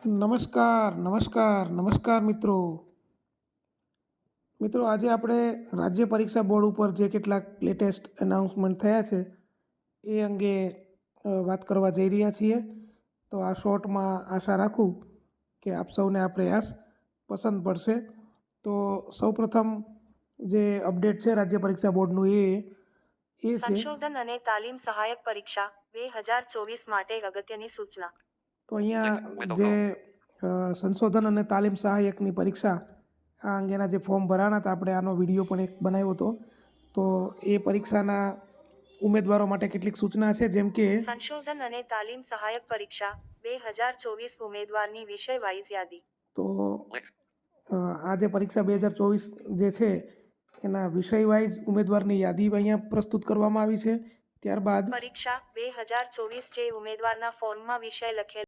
નમસ્કાર મિત્રો. આજે આપણે રાજ્ય પરીક્ષા બોર્ડ ઉપર જે કેટલાક લેટેસ્ટ એનાઉન્સમેન્ટ થયા છે એ અંગે વાત કરવા જઈ રહ્યા છીએ. તો આ શોર્ટમાં આશા રાખું કે આપ સૌને આ પ્રયાસ પસંદ પડશે. તો સૌપ્રથમ જે અપડેટ છે રાજ્ય પરીક્ષા બોર્ડનું એ છે સંશોધન અને તાલીમ સહાયક પરીક્ષા 2024 માટે અગત્યની સૂચના. તો અહીંયા જે સંશોધન અને તાલીમ સહાયકની પરીક્ષા આ અંગેના જે ફોર્મ ભરાણા હતા, આપણે આનો વિડીયો પણ એક બનાવ્યો હતો. તો એ પરીક્ષાના ઉમેદવારો માટે કેટલીક સૂચના છે, જેમ કે સંશોધન અને તાલીમ સહાયક પરીક્ષા 2024 ઉમેદવારની વિષય વાઇઝ યાદી. તો આ જે પરીક્ષા 2024 જે છે એના વિષય વાઇઝ ઉમેદવારની યાદી અહીંયા પ્રસ્તુત કરવામાં આવી છે. ત્યારબાદ પરીક્ષા 2024 જે ઉમેદવારના ફોર્મમાં વિષય લખેલ